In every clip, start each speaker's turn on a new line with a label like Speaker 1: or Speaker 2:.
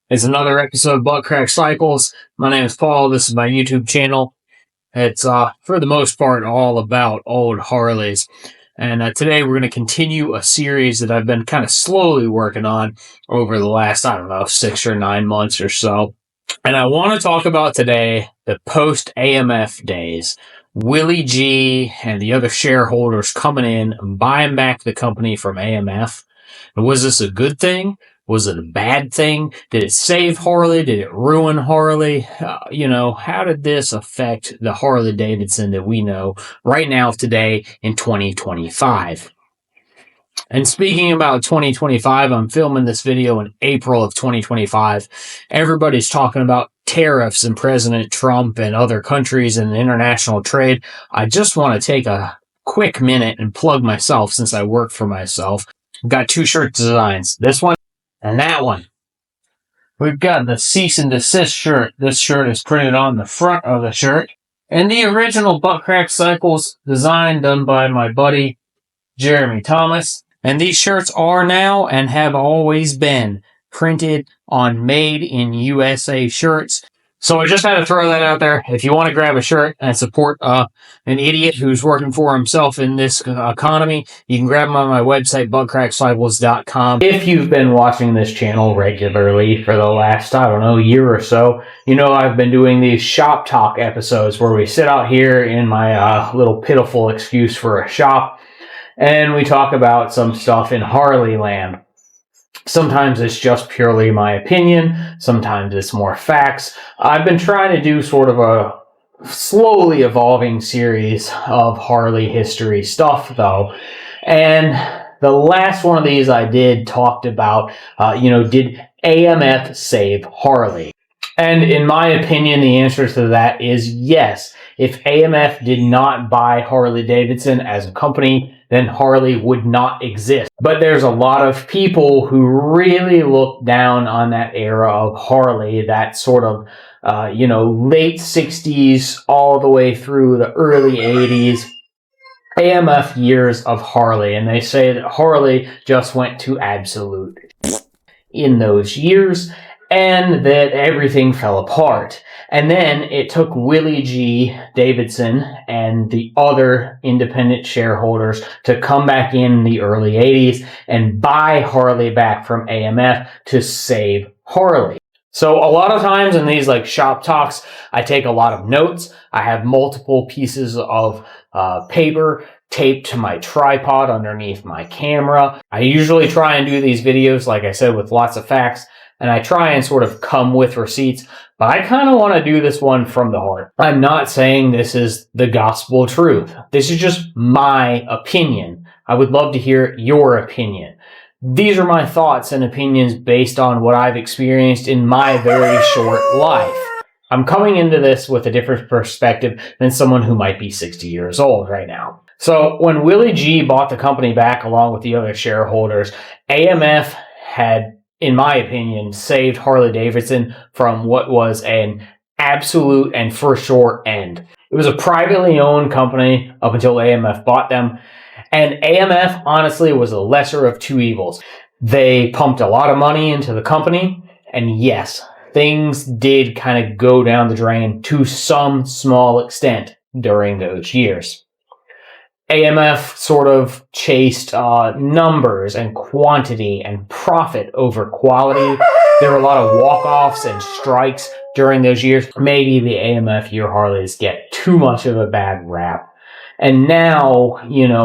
Speaker 1: It's another episode of Butt Crack Cycles. My name is Paul. This is my YouTube channel. It's, for the most part, all about old Harleys. And today we're going to continue a series that I've been kind of slowly working on over the last, 6 or 9 months or so. And I want to talk about today the post-AMF days. Willie G and the other shareholders coming in and buying back the company from AMF. And was this a good thing? Was it a bad thing? Did it save Harley? Did it ruin Harley? How did this affect the Harley Davidson that we know right now today in 2025? And speaking about 2025, I'm filming this video in April of 2025. Everybody's talking about tariffs and President Trump and other countries and international trade. I just want to take a quick minute and plug myself since I work for myself. I've got 2 shirt designs. This one and that one. We've got the cease and desist shirt. This shirt is printed on the front of the shirt. And the original Butt Crack Cycles design done by my buddy Jeremy Thomas. And these shirts are now and have always been printed on Made in USA shirts. So I just had to throw that out there. If you want to grab a shirt and support an idiot who's working for himself in this economy, you can grab them on my website, buttcrackcycles.com. If you've been watching this channel regularly for the last, year or so, you know I've been doing these shop talk episodes where we sit out here in my little pitiful excuse for a shop, and we talk about some stuff in Harley land. Sometimes it's just purely my opinion. Sometimes it's more facts. I've been trying to do sort of a slowly evolving series of Harley history stuff, though. And the last one of these I did talked about, did AMF save Harley? And in my opinion, the answer to that is yes. If AMF did not buy Harley Davidson as a company, then Harley would not exist. But there's a lot of people who really look down on that era of Harley, that sort of, late 60s all the way through the early 80s. AMF years of Harley, and they say that Harley just went to absolute in those years, and that everything fell apart. And then it took Willie G. Davidson and the other independent shareholders to come back in the early 80s and buy Harley back from AMF to save Harley. So a lot of times in these shop talks, I take a lot of notes. I have multiple pieces of paper taped to my tripod underneath my camera. I usually try and do these videos, like I said, with lots of facts, and I try and sort of come with receipts, but I kind of want to do this one from the heart. I'm not saying this is the gospel truth. This is just my opinion. I would love to hear your opinion. These are my thoughts and opinions based on what I've experienced in my very short life. I'm coming into this with a different perspective than someone who might be 60 years old right now. So when Willie G bought the company back along with the other shareholders, AMF had, in my opinion, saved Harley Davidson from what was an absolute and for sure end. It was a privately owned company up until AMF bought them. And AMF, honestly, was the lesser of two evils. They pumped a lot of money into the company. And yes, things did kind of go down the drain to some small extent during those years. AMF sort of chased numbers and quantity and profit over quality. There were a lot of walk-offs and strikes during those years. Maybe the AMF year Harleys get too much of a bad rap. And now,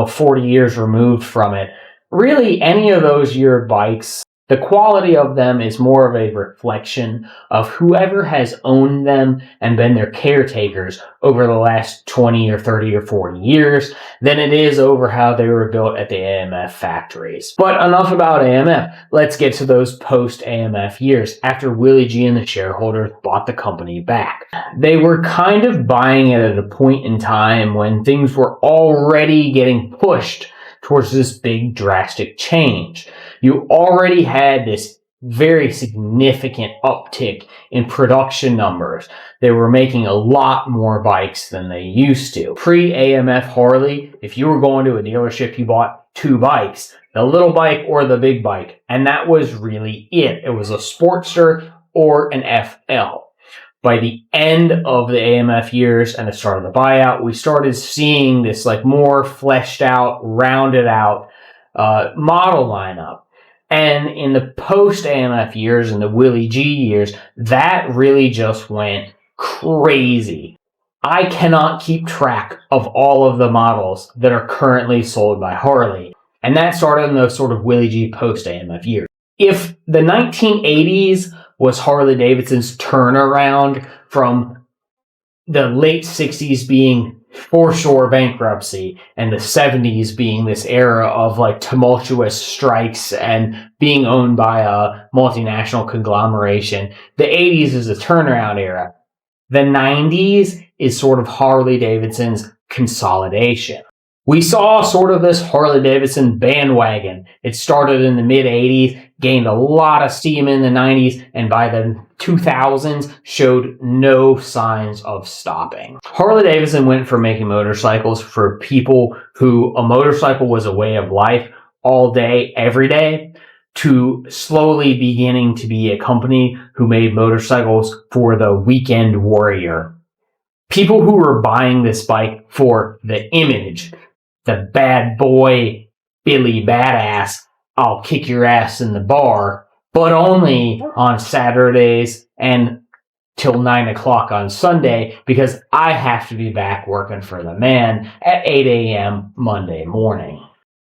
Speaker 1: 40 years removed from it, really any of those year bikes, the quality of them is more of a reflection of whoever has owned them and been their caretakers over the last 20 or 30 or 40 years than it is over how they were built at the AMF factories. But enough about AMF. Let's get to those post-AMF years after Willie G and the shareholders bought the company back. They were kind of buying it at a point in time when things were already getting pushed towards this big drastic change. You already had this very significant uptick in production numbers. They were making a lot more bikes than they used to. Pre-AMF Harley, if you were going to a dealership, you bought 2 bikes, the little bike or the big bike, and that was really it. It was a Sportster or an FL. By the end of the AMF years and the start of the buyout, we started seeing this like more fleshed out, rounded out model lineup. And in the post-AMF years and the Willie G years, that really just went crazy. I cannot keep track of all of the models that are currently sold by Harley. And that started in the sort of Willie G post-AMF years. If the 1980s was Harley Davidson's turnaround from the late 60s being foreshore bankruptcy and the 70s being this era of like tumultuous strikes and being owned by a multinational conglomeration, the 80s is the turnaround era. The 90s is sort of Harley Davidson's consolidation. We saw sort of this Harley Davidson bandwagon. It started in the mid-80s, gained a lot of steam in the 90s, and by the 2000s showed no signs of stopping. Harley Davidson went from making motorcycles for people who a motorcycle was a way of life all day, every day, to slowly beginning to be a company who made motorcycles for the weekend warrior. People who were buying this bike for the image, the bad boy, Billy Badass, I'll kick your ass in the bar, but only on Saturdays and till 9 o'clock on Sunday because I have to be back working for the man at 8 a.m. Monday morning.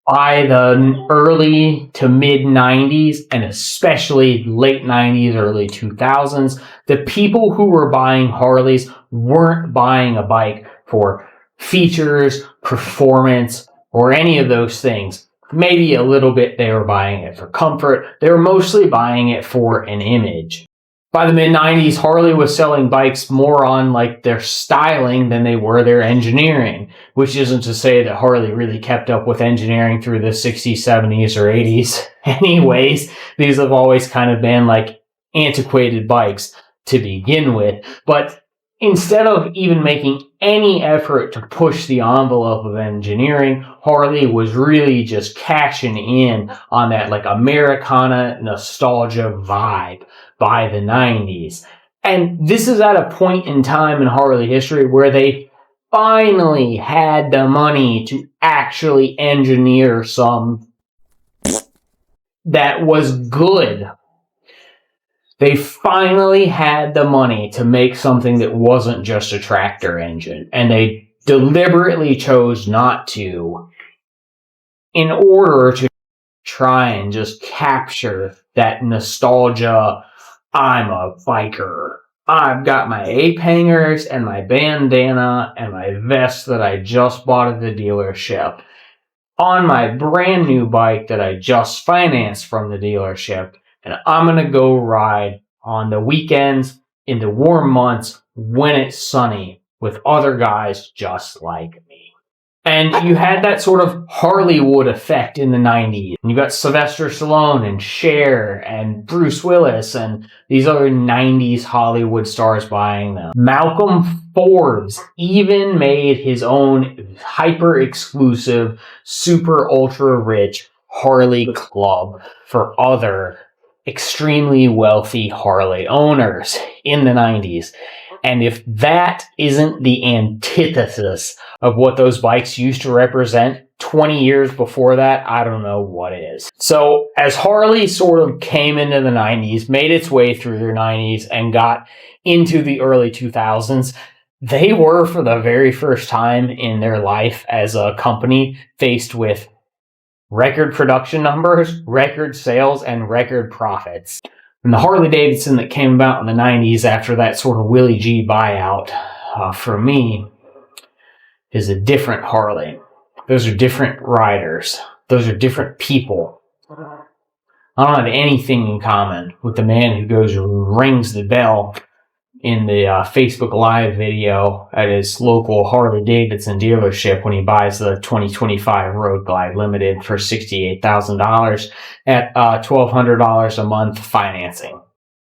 Speaker 1: By the early to mid 90s, and especially late 90s, early 2000s, the people who were buying Harleys weren't buying a bike for features, performance, or any of those things. Maybe a little bit they were buying it for comfort. They were mostly buying it for an image. By the mid-90s, Harley was selling bikes more on like their styling than they were their engineering, which isn't to say that Harley really kept up with engineering through the 60s, 70s, or 80s. Anyways, these have always kind of been like antiquated bikes to begin with, but instead of even making any effort to push the envelope of engineering, Harley was really just cashing in on that like Americana nostalgia vibe by the 90s. And this is at a point in time in Harley history where they finally had the money to actually engineer some that was good. They finally had the money to make something that wasn't just a tractor engine, and they deliberately chose not to in order to try and just capture that nostalgia. I'm a biker. I've got my ape hangers and my bandana and my vest that I just bought at the dealership on my brand new bike that I just financed from the dealership. And I'm going to go ride on the weekends in the warm months when it's sunny with other guys just like me. And you had that sort of Harleywood effect in the 90s. And you got Sylvester Stallone and Cher and Bruce Willis and these other 90s Hollywood stars buying them. Malcolm Forbes even made his own hyper-exclusive, super ultra-rich Harley club for other extremely wealthy Harley owners in the 90s. And if that isn't the antithesis of what those bikes used to represent 20 years before that, I don't know what is. So as Harley sort of came into the 90s, made its way through their 90s, and got into the early 2000s, they were, for the very first time in their life as a company, faced with record production numbers, record sales, and record profits. And the Harley Davidson that came about in the 90s after that sort of Willie G buyout, for me, is a different Harley. Those are different riders. Those are different people. I don't have anything in common with the man who goes and rings the bell in the Facebook Live video at his local Harley Davidson dealership when he buys the 2025 Road Glide Limited for $68,000 at $1,200 a month financing.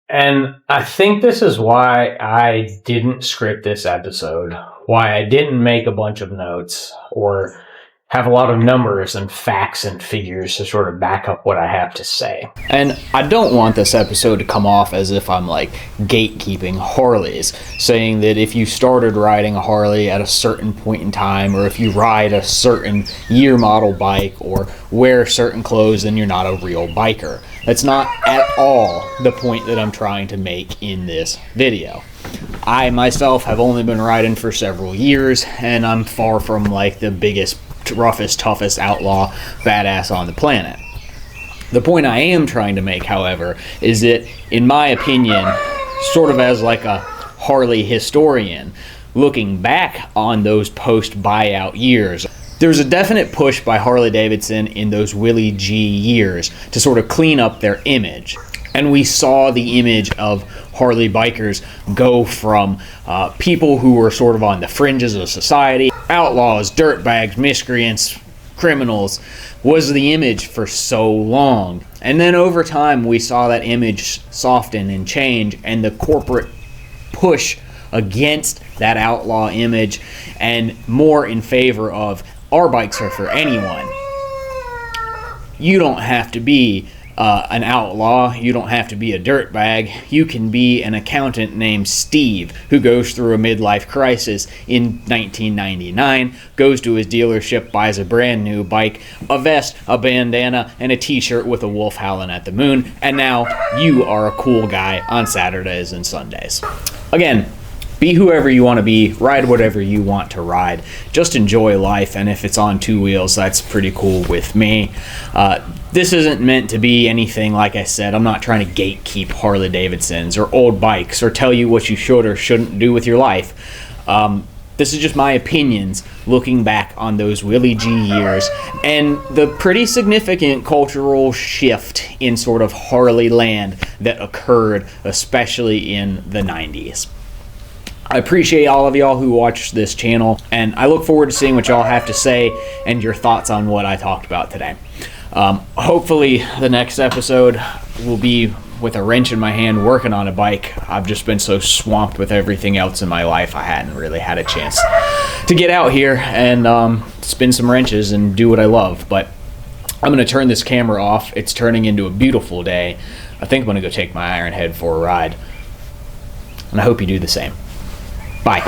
Speaker 1: And I think this is why I didn't script this episode, why I didn't make a bunch of notes or have a lot of numbers and facts and figures to sort of back up what I have to say. And I don't want this episode to come off as if I'm like gatekeeping Harleys, saying that if you started riding a Harley at a certain point in time, or if you ride a certain year model bike or wear certain clothes, then you're not a real biker. That's not at all the point that I'm trying to make in this video. I myself have only been riding for several years, and I'm far from like the biggest, roughest, toughest outlaw badass on the planet. The point I am trying to make, however, is that in my opinion, sort of as like a Harley historian, looking back on those post-buyout years, there's a definite push by Harley Davidson in those Willie G years to sort of clean up their image. And we saw the image of Harley bikers go from people who were sort of on the fringes of society, outlaws, dirtbags, miscreants, criminals, was the image for so long. And then over time, we saw that image soften and change, and the corporate push against that outlaw image and more in favor of our bikes are for anyone. You don't have to be an outlaw. You don't have to be a dirtbag. You can be an accountant named Steve who goes through a midlife crisis in 1999, goes to his dealership, buys a brand new bike, a vest, a bandana, and a t-shirt with a wolf howling at the moon, and now you are a cool guy on Saturdays and Sundays. Again, be whoever you want to be, ride whatever you want to ride. Just enjoy life, and if it's on two wheels, that's pretty cool with me. This isn't meant to be anything, like I said. I'm not trying to gatekeep Harley Davidsons or old bikes or tell you what you should or shouldn't do with your life. This is just my opinions looking back on those Willie G years and the pretty significant cultural shift in sort of Harley land that occurred, especially in the 90s. I appreciate all of y'all who watch this channel, and I look forward to seeing what y'all have to say and your thoughts on what I talked about today. Hopefully the next episode will be with a wrench in my hand working on a bike. I've just been so swamped with everything else in my life, I hadn't really had a chance to get out here and spin some wrenches and do what I love. But I'm going to turn this camera off. It's turning into a beautiful day. I think I'm going to go take my Ironhead for a ride, and I hope you do the same. Bye.